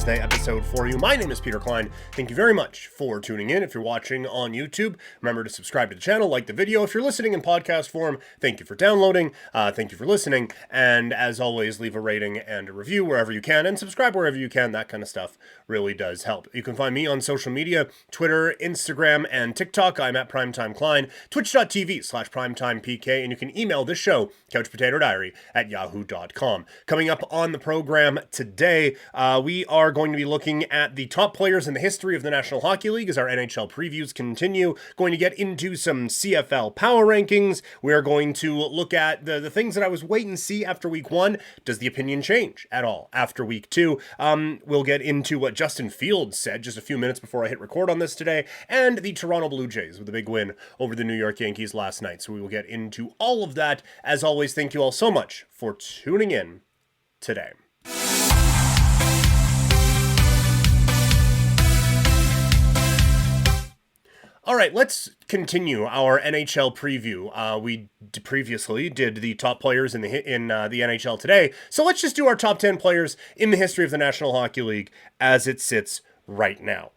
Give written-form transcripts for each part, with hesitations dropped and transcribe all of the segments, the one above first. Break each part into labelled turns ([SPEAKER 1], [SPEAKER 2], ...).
[SPEAKER 1] Wednesday episode for you. My name is Peter Klein. Thank you very much for tuning in. If you're watching on YouTube, remember to subscribe to the channel, like the video. If you're listening in podcast form, thank you for downloading. Thank you for listening. And as always, leave a rating and a review wherever you can and subscribe wherever you can. That kind of stuff really does help. You can find me on social media, Twitter, Instagram, and TikTok. I'm at Primetime Klein, twitch.tv/primetimepk, and you can email this show, couchpotatodiary@yahoo.com. Coming up on the program today, we are going to be looking at the top players in the history of the National Hockey League as our NHL previews continue. Going to get into some CFL Power Rankings. We're going to look at the things that I was wait and see after week 1. Does the opinion change at all after week 2? We'll get into what Justin Fields said just a few minutes before I hit record on this today, and the Toronto Blue Jays with a big win over the New York Yankees last night. So we will get into all of that. As always, thank you all so much for tuning in today. All right, let's continue our NHL preview. We previously did the top players in the NHL today, so let's just do our top 10 players in the history of the National Hockey League as it sits right now.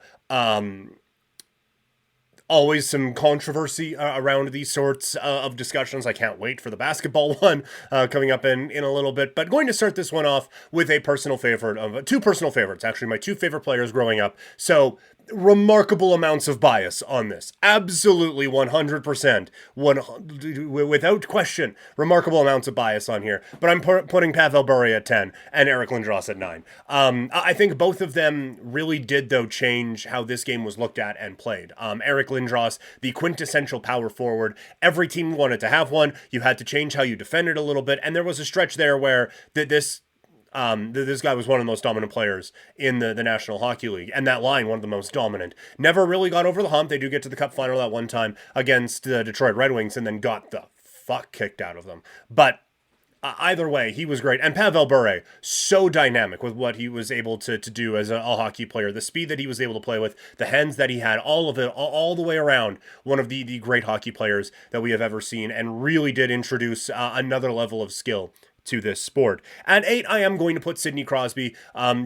[SPEAKER 1] Always some controversy around these sorts of discussions. I can't wait for the basketball one coming up in a little bit. But going to start this one off with a personal favorite of two personal favorites. Actually, my two favorite players growing up. So remarkable amounts of bias on this. Absolutely 100%. Without question, remarkable amounts of bias on here. But I'm putting Pavel Bure at 10 and Eric Lindros at 9. I think both of them really did, though, change how this game was looked at and played. Eric Lindros, the quintessential power forward. Every team wanted to have one. You had to change how you defended a little bit. And there was a stretch there where this guy was one of the most dominant players in the National Hockey League, and that line, one of the most dominant. Never really got over the hump. They do get to the Cup final that one time against the Detroit Red Wings, and then got the fuck kicked out of them. But either way, he was great. And Pavel Bure, so dynamic with what he was able to do as a hockey player. The speed that he was able to play with, the hands that he had, all of it, all the way around. One of the great hockey players that we have ever seen, and really did introduce another level of skill to this sport. At 8, I am going to put Sidney Crosby.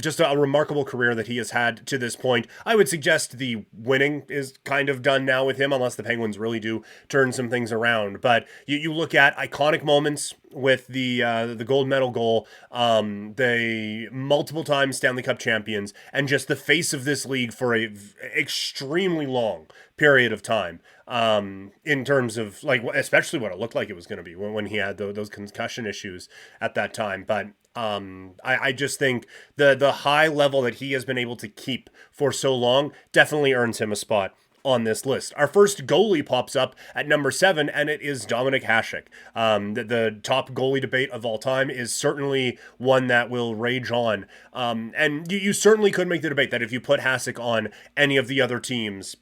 [SPEAKER 1] Just a remarkable career that he has had to this point. I would suggest the winning is kind of done now with him, unless the Penguins really do turn some things around. But you look at iconic moments with the gold medal goal, the multiple time Stanley Cup champions, and just the face of this league for a extremely long period of time. In terms of, like, especially what it looked like it was going to be when he had those concussion issues at that time. But I just think the high level that he has been able to keep for so long definitely earns him a spot on this list. Our first goalie pops up at number 7, and it is Dominik Hasek. The top goalie debate of all time is certainly one that will rage on. And you certainly could make the debate that if you put Hasek on any of the other teams,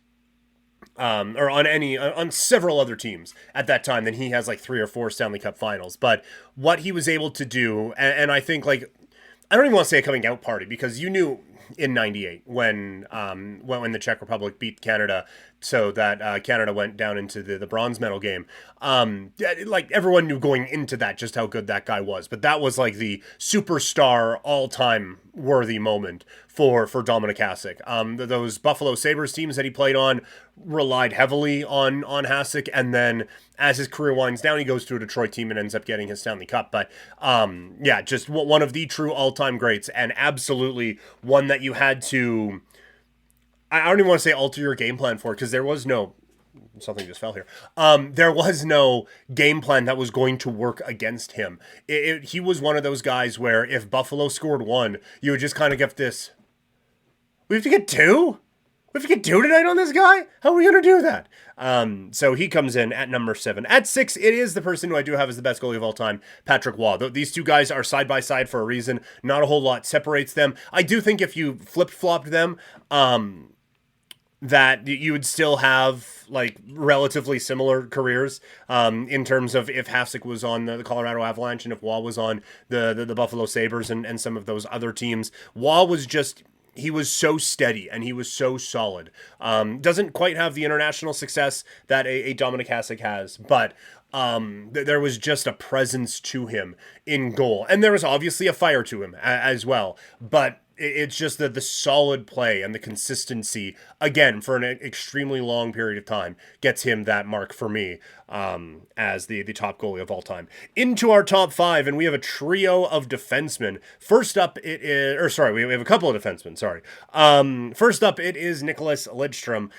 [SPEAKER 1] or on several other teams at that time, then he has like 3 or 4 Stanley Cup finals. But what he was able to do, and I think, like, I don't even want to say a coming out party, because you knew in '98 when the Czech Republic beat Canada, so that Canada went down into the bronze medal game. Like, everyone knew going into that just how good that guy was. But that was like the superstar all-time worthy moment for Dominik Hasek. Those Buffalo Sabres teams that he played on relied heavily on Hasek, and then as his career winds down, he goes to a Detroit team and ends up getting his Stanley Cup. But yeah, just one of the true all-time greats, and absolutely one that you had to, I don't even want to say alter your game plan for, because there was no, something just fell here. There was no game plan that was going to work against him. He was one of those guys where if Buffalo scored 1, you would just kind of get this, we have to get 2? We have to get 2 tonight on this guy? How are we going to do that? So he comes in at number 7. At 6, it is the person who I do have as the best goalie of all time, Patrick Waugh. These two guys are side by side for a reason. Not a whole lot separates them. I do think if you flip-flopped them, that you would still have, like, relatively similar careers in terms of if Hasek was on the Colorado Avalanche and if Waugh was on the Buffalo Sabres and some of those other teams. Waugh was just, he was so steady and he was so solid. Doesn't quite have the international success that a Dominik Hasek has, but there was just a presence to him in goal. And there was obviously a fire to him as well. But it's just that the solid play and the consistency, again, for an extremely long period of time, gets him that mark for me as the top goalie of all time. Into our top five, and we have a trio of defensemen. First up, it is, or sorry, we have a couple of defensemen, sorry. First up, it is Nicholas Lidstrom.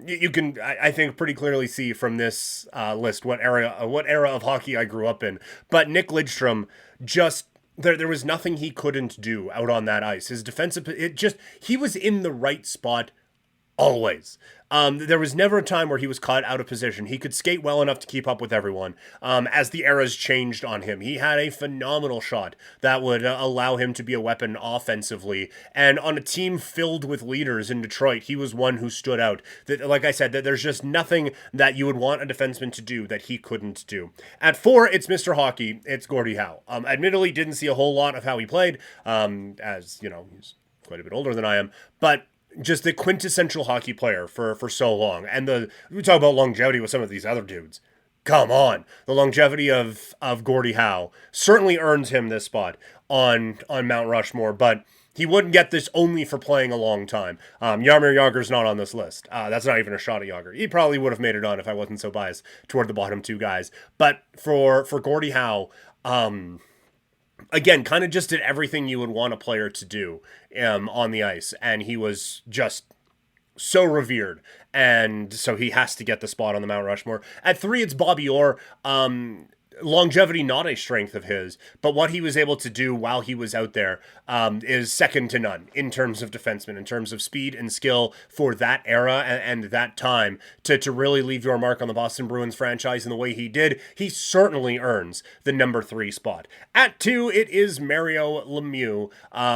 [SPEAKER 1] You can, I think, pretty clearly see from this list what era of hockey I grew up in. But Nick Lidstrom just there was nothing he couldn't do out on that ice. His defensive, he was in the right spot always. There was never a time where he was caught out of position. He could skate well enough to keep up with everyone. As the eras changed on him, he had a phenomenal shot that would allow him to be a weapon offensively. And on a team filled with leaders in Detroit, he was one who stood out. That, like I said, that there's just nothing that you would want a defenseman to do that he couldn't do. At 4, it's Mr. Hockey. It's Gordie Howe. Admittedly, didn't see a whole lot of how he played, as you know, he's quite a bit older than I am, but just the quintessential hockey player for so long. And we talk about longevity with some of these other dudes. Come on. The longevity of Gordie Howe certainly earns him this spot on Mount Rushmore, but he wouldn't get this only for playing a long time. Jaromir Jagr's not on this list. That's not even a shot at Jagr. He probably would have made it on if I wasn't so biased toward the bottom two guys. But for Gordie Howe, again, kind of just did everything you would want a player to do on the ice. And he was just so revered. And so he has to get the spot on the Mount Rushmore. At 3, it's Bobby Orr. Longevity, not a strength of his, but what he was able to do while he was out there is second to none in terms of defensemen, in terms of speed and skill for that era and that time to really leave your mark on the Boston Bruins franchise in the way he did. He certainly earns the number 3 spot. At 2, it is Mario Lemieux,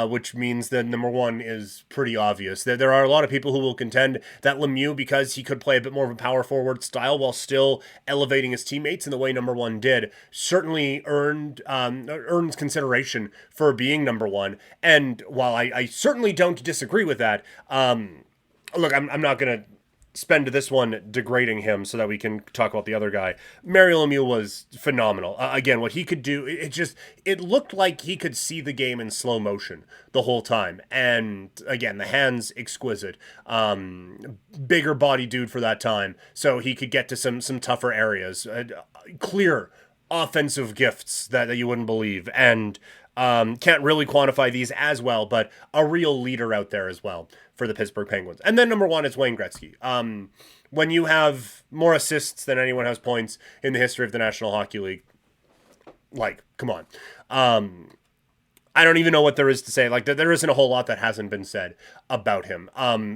[SPEAKER 1] which means that number 1 is pretty obvious. There are a lot of people who will contend that Lemieux, because he could play a bit more of a power forward style while still elevating his teammates in the way number 1 did, certainly earns consideration for being number 1. And while I certainly don't disagree with that, look, I'm not going to spend this one degrading him so that we can talk about the other guy. Mario Lemieux was phenomenal. Again, what he could do, it looked like he could see the game in slow motion the whole time. And again, the hands exquisite. Bigger body dude for that time, so he could get to some tougher areas. Clear offensive gifts that you wouldn't believe, and can't really quantify these as well, but a real leader out there as well for the Pittsburgh Penguins. And then number 1 is Wayne Gretzky. When you have more assists than anyone has points in the history of the National Hockey League, like, come on. I don't even know what there is to say. Like, there isn't a whole lot that hasn't been said about him.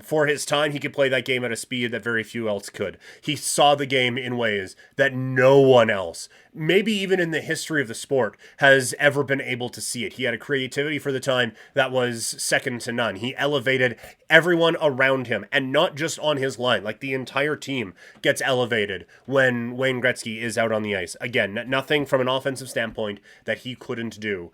[SPEAKER 1] For his time, he could play that game at a speed that very few else could. He saw the game in ways that no one else, maybe even in the history of the sport, has ever been able to see it. He had a creativity for the time that was second to none. He elevated everyone around him, and not just on his line. Like, the entire team gets elevated when Wayne Gretzky is out on the ice. Again, nothing from an offensive standpoint that he couldn't do.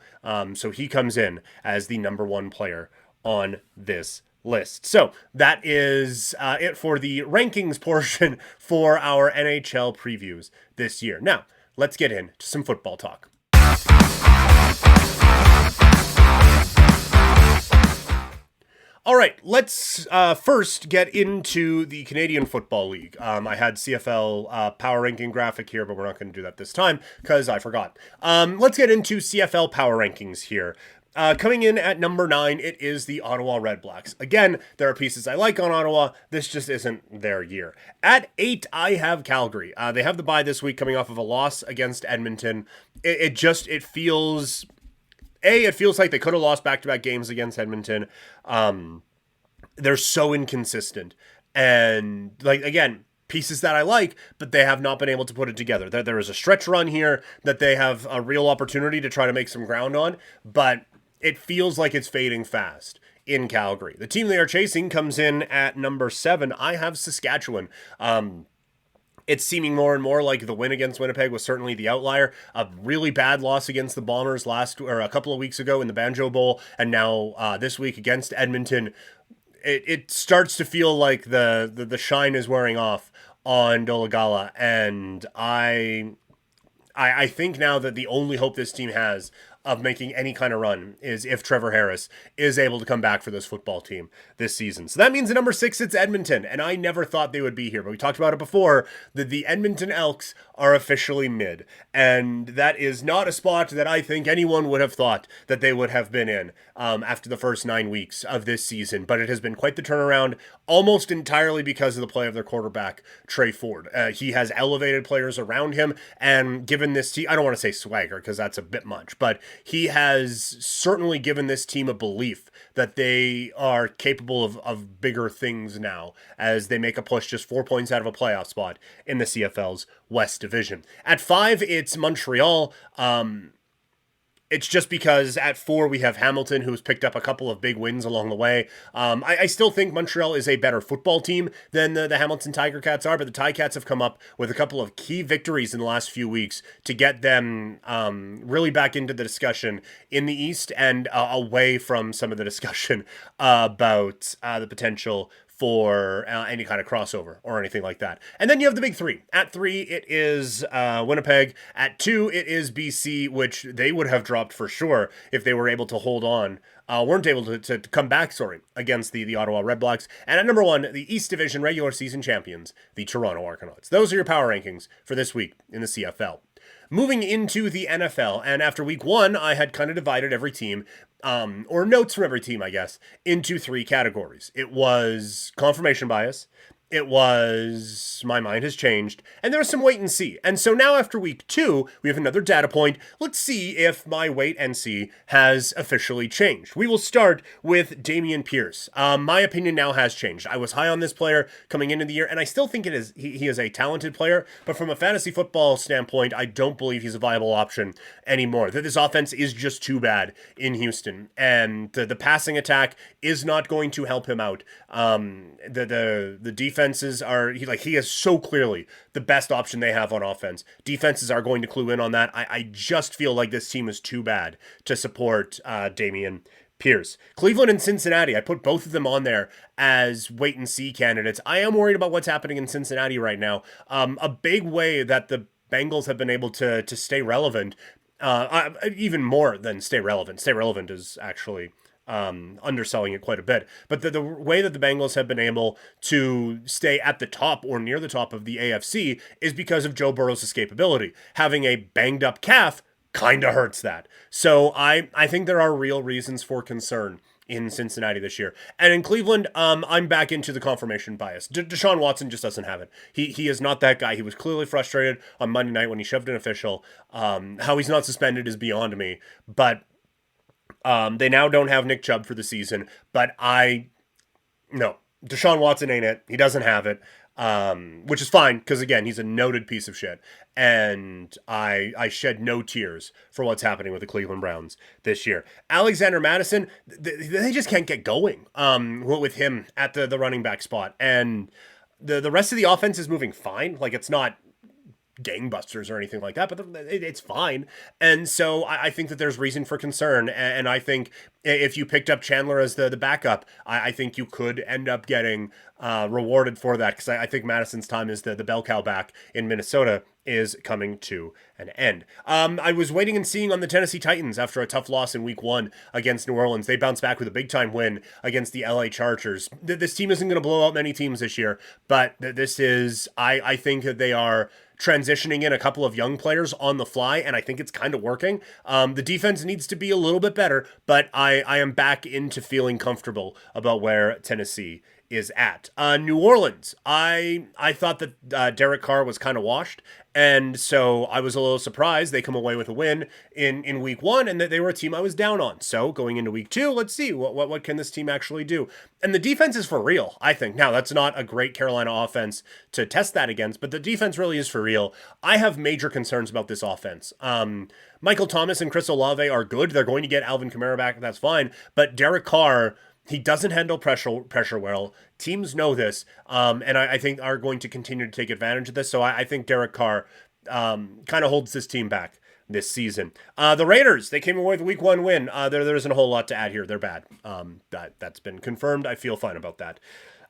[SPEAKER 1] So he comes in as the number 1 player on this list. So that is it for the rankings portion for our NHL previews this year. Now, let's get into some football talk. All right, let's first get into the Canadian Football League. I had CFL Power Ranking graphic here, but we're not going to do that this time because I forgot. Let's get into CFL Power Rankings here. Coming in at number 9, it is the Ottawa Redblacks. Again, there are pieces I like on Ottawa. This just isn't their year. At 8, I have Calgary. They have the bye this week coming off of a loss against Edmonton. It feels like they could have lost back-to-back games against Edmonton. They're so inconsistent. And, like, again, pieces that I like, but they have not been able to put it together. There is a stretch run here that they have a real opportunity to try to make some ground on, but it feels like it's fading fast in Calgary. The team they are chasing comes in at number 7. I have Saskatchewan. It's seeming more and more like the win against Winnipeg was certainly the outlier. A really bad loss against the Bombers a couple of weeks ago in the Banjo Bowl, and now this week against Edmonton. It starts to feel like the shine is wearing off on Dolegala, and I think now that the only hope this team has of making any kind of run is if Trevor Harris is able to come back for this football team this season. So that means at number 6, it's Edmonton, and I never thought they would be here, but we talked about it before, that the Edmonton Elks are officially mid, and that is not a spot that I think anyone would have thought that they would have been in after the first 9 weeks of this season, but it has been quite the turnaround, almost entirely because of the play of their quarterback, Trey Ford. He has elevated players around him, and given this team, I don't want to say swagger, because that's a bit much, but he has certainly given this team a belief that they are capable of bigger things now as they make a push just 4 points out of a playoff spot in the CFL's West Division. At 5, it's Montreal. It's just because at 4 we have Hamilton, who's picked up a couple of big wins along the way. I still think Montreal is a better football team than the Hamilton Tiger Cats are, but the Ticats have come up with a couple of key victories in the last few weeks to get them really back into the discussion in the East and away from some of the discussion about the potential for any kind of crossover or anything like that. And then you have the big 3. At 3, it is Winnipeg. At 2, it is BC, which they would have dropped for sure if they were able to hold on, weren't able to come back, against the Ottawa Redblacks. And at number 1, the East Division regular season champions, the Toronto Argonauts. Those are your power rankings for this week in the CFL. Moving into the NFL, and after week 1, I had kind of divided every team, or notes from every team, I guess, into 3 categories. It was confirmation bias, it was my mind has changed, and there was some wait and see. And so now after week 2, we have another data point. Let's see if my wait and see has officially changed. We will start with Dameon Pierce. My opinion now has changed. I was high on this player coming into the year, and I still think he is a talented player, but from a fantasy football standpoint, I don't believe he's a viable option anymore. That this offense is just too bad in Houston, and the passing attack is not going to help him out. The defenses are, he is so clearly the best option they have on offense. Defenses are going to clue in on that. I just feel like this team is too bad to support Dameon Pierce. Cleveland and Cincinnati, I put both of them on there as wait and see candidates. I am worried about what's happening in Cincinnati right now. A big way that the Bengals have been able to stay relevant, even more than stay relevant. Stay relevant is actually underselling it quite a bit. But the way that the Bengals have been able to stay at the top or near the top of the AFC is because of Joe Burrow's escapability. Having a banged up calf kind of hurts that. So I think there are real reasons for concern in Cincinnati this year. And in Cleveland, I'm back into the confirmation bias. Deshaun Watson just doesn't have it. He is not that guy. He was clearly frustrated on Monday night when he shoved an official. How he's not suspended is beyond me. But they now don't have Nick Chubb for the season. But no, Deshaun Watson ain't it. He doesn't have it. Which is fine, because again, he's a noted piece of shit. And I shed no tears for what's happening with the Cleveland Browns this year. Alexander Madison, they just can't get going with him at the running back spot. And the rest of the offense is moving fine. Like, it's not gangbusters or anything like that, but it's fine. And so I think that there's reason for concern. And I think if you picked up Chandler as the backup, I think you could end up getting rewarded for that, because I think Madison's time as the bell cow back in Minnesota is coming to an end. I was waiting and seeing on the Tennessee Titans after a tough loss in week 1 against New Orleans. They bounced back with a big time win against the LA Chargers. This team isn't going to blow out many teams this year, but this is, I think that they are transitioning in a couple of young players on the fly, and I think it's kind of working. The defense needs to be a little bit better, but I am back into feeling comfortable about where Tennessee is at. New Orleans, I thought that Derek Carr was kind of washed, and so I was a little surprised they come away with a win in week 1, and that they were a team I was down on. So going into week 2, let's see what can this team actually do. And the defense is for real, I think. Now, that's not a great Carolina offense to test that against, but the defense really is for real. I have major concerns about this offense. Michael Thomas and Chris Olave are good. They're going to get Alvin Kamara back, that's fine. But Derek Carr, he doesn't handle pressure well. Teams know this, and I think are going to continue to take advantage of this. So I think Derek Carr kind of holds this team back this season. The Raiders, they came away with a week 1 win. There isn't a whole lot to add here. They're bad. That's been confirmed. I feel fine about that.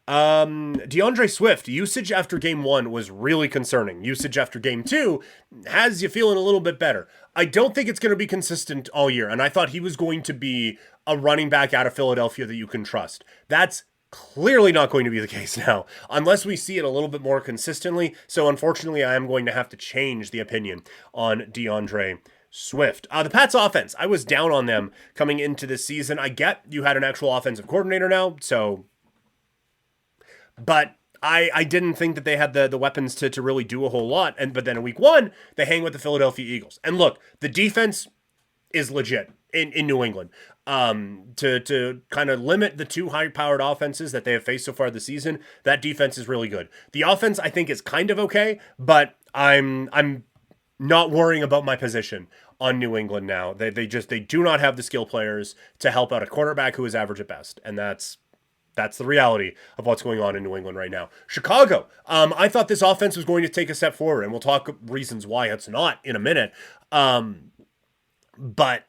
[SPEAKER 1] DeAndre Swift, usage after game one was really concerning. Usage after game two has you feeling a little bit better. I don't think it's going to be consistent all year, and I thought he was going to be a running back out of Philadelphia that you can trust. That's clearly not going to be the case now, unless we see it a little bit more consistently. So unfortunately, I am going to have to change the opinion on DeAndre Swift. The Pats offense, I was down on them coming into this season. I get you had an actual offensive coordinator now, but I didn't think that they had the weapons to really do a whole lot. But then in week one, they hang with the Philadelphia Eagles. And look, the defense is legit in New England. To kind of limit the two high-powered offenses that they have faced so far this season, that defense is really good. The offense, I think, is kind of okay, but I'm not worrying about my position on New England now. They do not have the skill players to help out a quarterback who is average at best, and that's the reality of what's going on in New England right now. Chicago, I thought this offense was going to take a step forward, and we'll talk reasons why it's not in a minute. But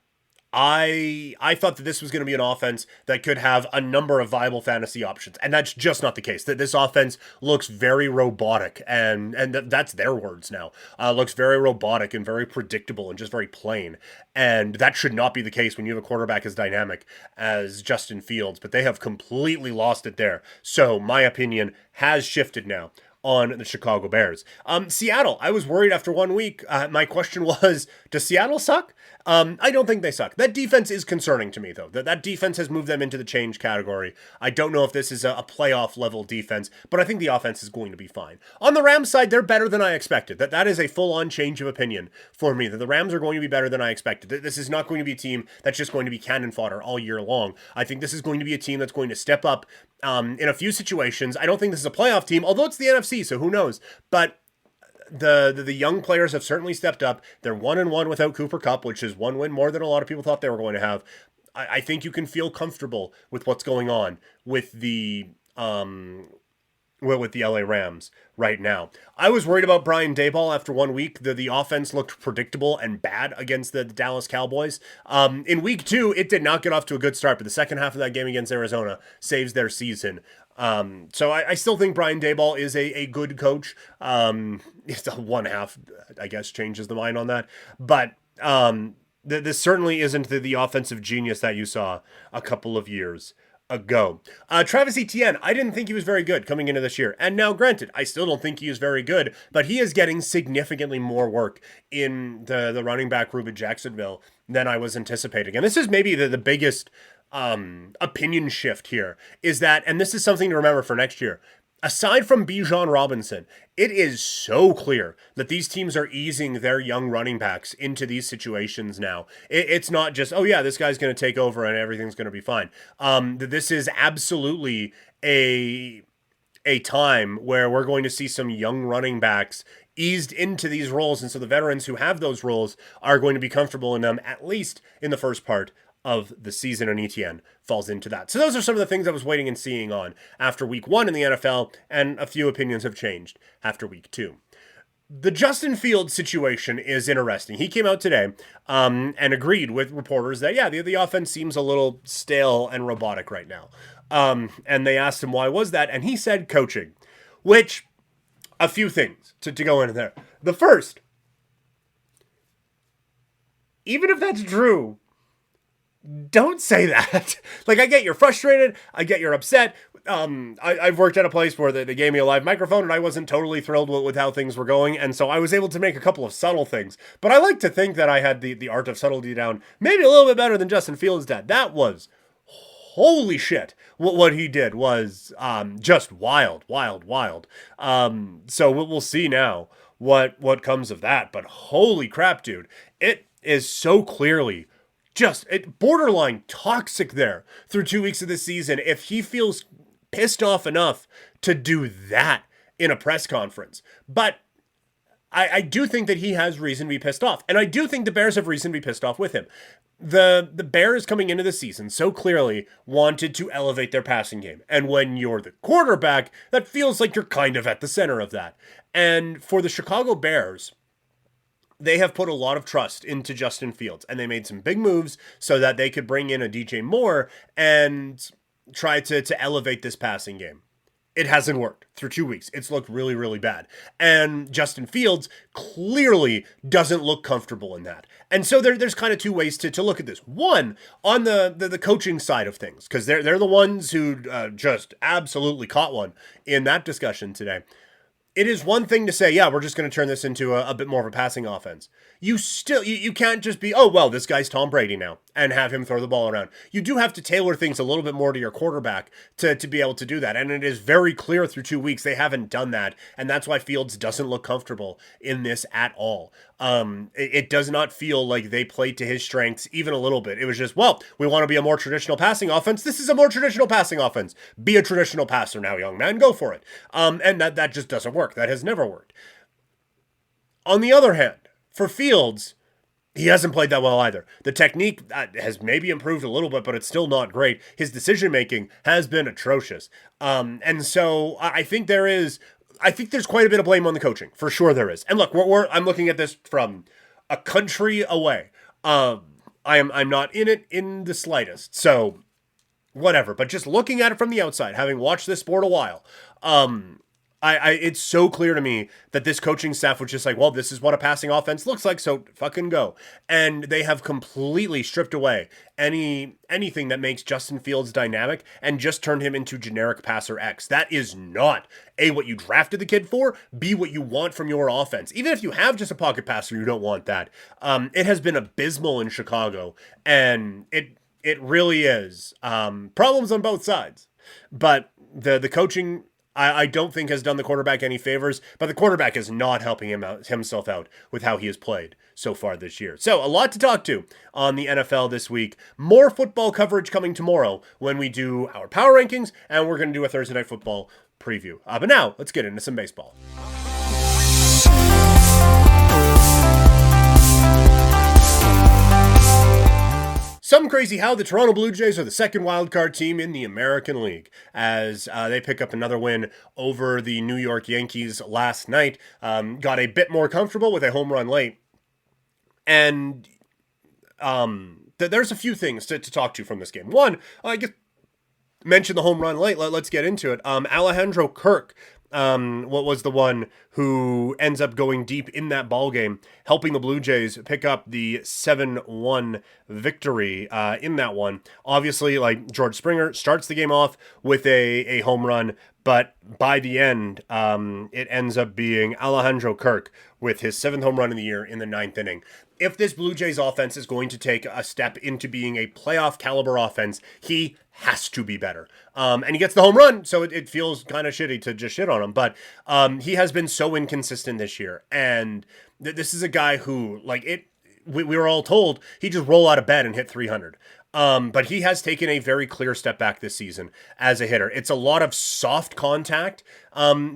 [SPEAKER 1] I thought that this was going to be an offense that could have a number of viable fantasy options, and that's just not the case. That this offense looks very robotic, and that's their words now. Looks very robotic and very predictable and just very plain, and that should not be the case when you have a quarterback as dynamic as Justin Fields. But they have completely lost it there. So my opinion has shifted now on the Chicago Bears. Seattle, I was worried after 1 week. My question was, does Seattle suck? I don't think they suck. That defense is concerning to me, though. That defense has moved them into the change category. I don't know if this is a playoff level defense, but I think the offense is going to be fine. On the Rams side, they're better than I expected. That is a full-on change of opinion for me, that the Rams are going to be better than I expected. This is not going to be a team that's just going to be cannon fodder all year long. I think this is going to be a team that's going to step up in a few situations. I don't think this is a playoff team, although it's the NFC, so who knows? But the young players have certainly stepped up. They're 1-1 without Cooper Kupp, which is one win more than a lot of people thought they were going to have. I think you can feel comfortable with what's going on with the LA Rams right now. I was worried about Brian Daboll after 1 week. The offense looked predictable and bad against the Dallas Cowboys. In week two, it did not get off to a good start, but the second half of that game against Arizona saves their season. So I still think Brian Daboll is a good coach. It's the one half, I guess, changes the mind on that. But this certainly isn't the offensive genius that you saw a couple of years ago. Travis Etienne, I didn't think he was very good coming into this year. And now, granted, I still don't think he is very good, but he is getting significantly more work in the running back room in Jacksonville than I was anticipating. And this is maybe the biggest opinion shift here, is that, and this is something to remember for next year, aside from Bijan Robinson, it is so clear that these teams are easing their young running backs into these situations now. It's not just, oh yeah, this guy's going to take over and everything's going to be fine. This is absolutely a time where we're going to see some young running backs eased into these roles, and so the veterans who have those roles are going to be comfortable in them, at least in the first part of the season, and Etienne falls into that. So those are some of the things I was waiting and seeing on after week one in the NFL, and a few opinions have changed after week two. The Justin Fields situation is interesting. He came out today and agreed with reporters that, yeah, the offense seems a little stale and robotic right now. And they asked him why was that, and he said coaching, which, a few things to go into there. The first, even if that's true, don't say that. Like, I get you're frustrated. I get you're upset. I've worked at a place where they gave me a live microphone and I wasn't totally thrilled with how things were going. And so I was able to make a couple of subtle things. But I like to think that I had the art of subtlety down maybe a little bit better than Justin Fields did. That was, holy shit. What he did was just wild. So we'll see now what comes of that. But holy crap, dude. It is so clearly just borderline toxic there through 2 weeks of the season. If he feels pissed off enough to do that in a press conference. But I do think that he has reason to be pissed off. And I do think the Bears have reason to be pissed off with him. The Bears coming into the season so clearly wanted to elevate their passing game. And when you're the quarterback, that feels like you're kind of at the center of that. And for the Chicago Bears, they have put a lot of trust into Justin Fields, and they made some big moves so that they could bring in a DJ Moore and try to elevate this passing game. it hasn't worked through 2 weeks. It's looked really, really bad. And Justin Fields clearly doesn't look comfortable in that. And so there's kind of two ways to look at this. One, on the coaching side of things, because they're the ones who just absolutely caught one in that discussion today. It is one thing to say, yeah, we're just going to turn this into a bit more of a passing offense. You can't just be, oh, well, this guy's Tom Brady now, and have him throw the ball around. You do have to tailor things a little bit more to your quarterback to be able to do that. And it is very clear through 2 weeks they haven't done that. And that's why Fields doesn't look comfortable in this at all. It does not feel like they played to his strengths even a little bit. It was just, well, we want to be a more traditional passing offense. This is a more traditional passing offense. Be a traditional passer now, young man. Go for it. And that just doesn't work. That has never worked. On the other hand, for Fields, he hasn't played that well either. The technique has maybe improved a little bit, but it's still not great. His decision-making has been atrocious. And so I think there's quite a bit of blame on the coaching. For sure there is. And look, I'm looking at this from a country away. I'm not in it in the slightest. So whatever. But just looking at it from the outside, having watched this sport a while, it's so clear to me that this coaching staff was just like, well, this is what a passing offense looks like, so fucking go. And they have completely stripped away anything that makes Justin Fields dynamic and just turned him into generic passer X. That is not A, what you drafted the kid for, B, what you want from your offense. Even if you have just a pocket passer, you don't want that. It has been abysmal in Chicago, and it really is. Problems on both sides. But the coaching, I don't think, has done the quarterback any favors, but the quarterback is not helping himself out with how he has played so far this year. So a lot to talk to on the NFL this week. More football coverage coming tomorrow when we do our power rankings, and we're going to do a Thursday Night Football preview. But now, let's get into some baseball. Some crazy how the Toronto Blue Jays are the second wildcard team in the American League as they pick up another win over the New York Yankees last night. Got a bit more comfortable with a home run late. And there's a few things to talk to from this game. One, I guess mention the home run late. Let's get into it. Alejandro Kirk what was the one who ends up going deep in that ball game, helping the Blue Jays pick up the 7-1 victory in that one. Obviously, like, George Springer starts the game off with a home run, but by the end, it ends up being Alejandro Kirk with his 7th home run of the year in the 9th inning. If this Blue Jays offense is going to take a step into being a playoff caliber offense, he has to be better. And he gets the home run, so it feels kind of shitty to just shit on him. But he has been so inconsistent this year. And this is a guy who, we were all told he'd just roll out of bed and hit 300. But he has taken a very clear step back this season as a hitter. It's a lot of soft contact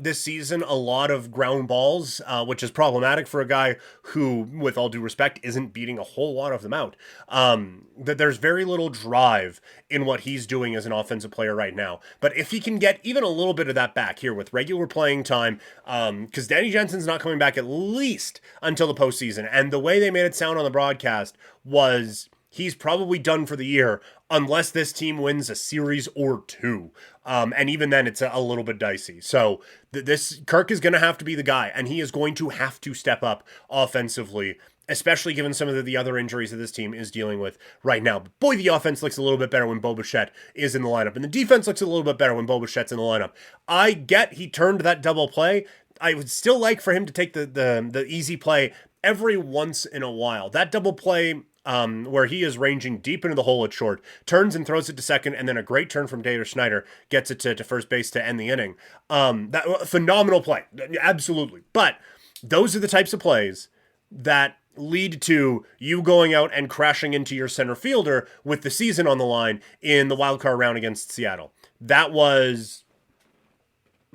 [SPEAKER 1] this season, a lot of ground balls, which is problematic for a guy who, with all due respect, isn't beating a whole lot of them out. That there's very little drive in what he's doing as an offensive player right now. But if he can get even a little bit of that back here with regular playing time, because Danny Jensen's not coming back at least until the postseason. And the way they made it sound on the broadcast was he's probably done for the year unless this team wins a series or two. And even then, it's a little bit dicey. So this Kirk is going to have to be the guy, and he is going to have to step up offensively, especially given some of the other injuries that this team is dealing with right now. But boy, the offense looks a little bit better when Bo Bichette is in the lineup, and the defense looks a little bit better when Bo Bichette's in the lineup. I get he turned that double play. I would still like for him to take the easy play every once in a while. That double play, where he is ranging deep into the hole at short, turns and throws it to second, and then a great turn from David Schneider gets it to first base to end the inning. That phenomenal play, absolutely. But those are the types of plays that lead to you going out and crashing into your center fielder with the season on the line in the wild card round against Seattle. That was...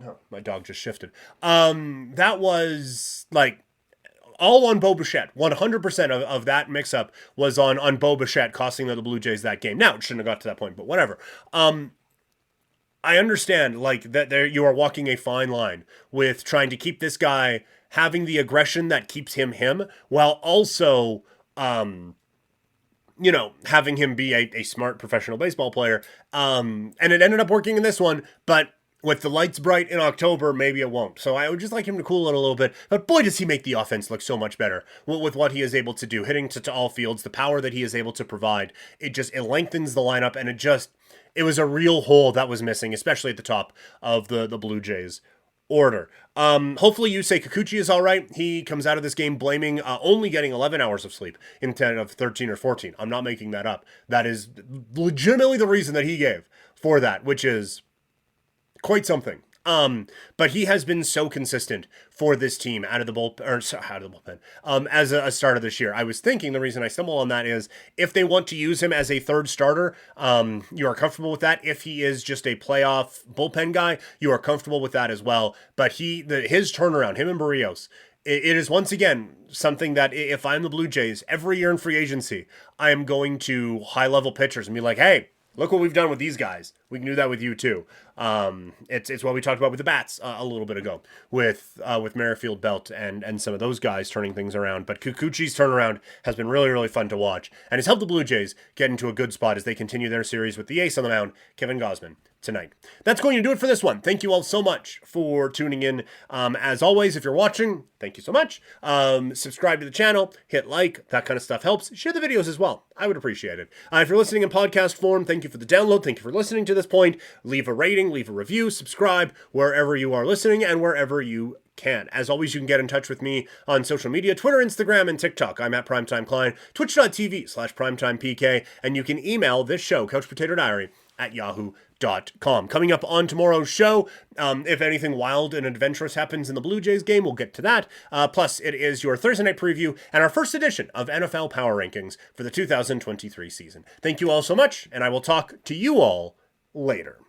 [SPEAKER 1] Oh, my dog just shifted. That was like all on Bo Bichette. 100% of that mix-up was on Bo Bichette, costing the Blue Jays that game. Now, it shouldn't have got to that point, but whatever. I understand, that you are walking a fine line with trying to keep this guy having the aggression that keeps him, while also, having him be a smart professional baseball player. And it ended up working in this one, but with the lights bright in October, maybe it won't. So I would just like him to cool it a little bit. But boy, does he make the offense look so much better with what he is able to do, hitting to all fields, the power that he is able to provide. It lengthens the lineup, and it was a real hole that was missing, especially at the top of the Blue Jays order. Hopefully Yusei Kikuchi is all right. He comes out of this game blaming only getting 11 hours of sleep instead of 13 or 14. I'm not making that up. That is legitimately the reason that he gave for that, which is quite something. But he has been so consistent for this team out of the bullpen, as a start of this year. I was thinking the reason I stumble on that is if they want to use him as a third starter, you are comfortable with that. If he is just a playoff bullpen guy, you are comfortable with that as well. But his turnaround, him and Barrios, it is once again something that if I'm the Blue Jays, every year in free agency, I am going to high-level pitchers and be like, hey, look what we've done with these guys. We can do that with you too. It's what we talked about with the bats a little bit ago with Merrifield, Belt, and some of those guys turning things around. But Kikuchi's turnaround has been really, really fun to watch and has helped the Blue Jays get into a good spot as they continue their series with the ace on the mound, Kevin Gausman, tonight. That's going to do it for this one. Thank you all so much for tuning in. As always, if you're watching, thank you so much. Subscribe to the channel, hit like, that kind of stuff helps. Share the videos as well. I would appreciate it. If you're listening in podcast form, thank you for the download. Thank you for listening to this point. Leave a rating, leave a review, subscribe wherever you are listening and wherever you can. As always, you can get in touch with me on social media, Twitter, Instagram, and TikTok. I'm at Primetime Klein, twitch.tv/primetimepk, and you can email this show, Couch Potato Diary, at yahoo.com. Coming up on tomorrow's show, if anything wild and adventurous happens in the Blue Jays game, we'll get to that. Plus, it is your Thursday night preview and our first edition of NFL Power Rankings for the 2023 season. Thank you all so much, and I will talk to you all later.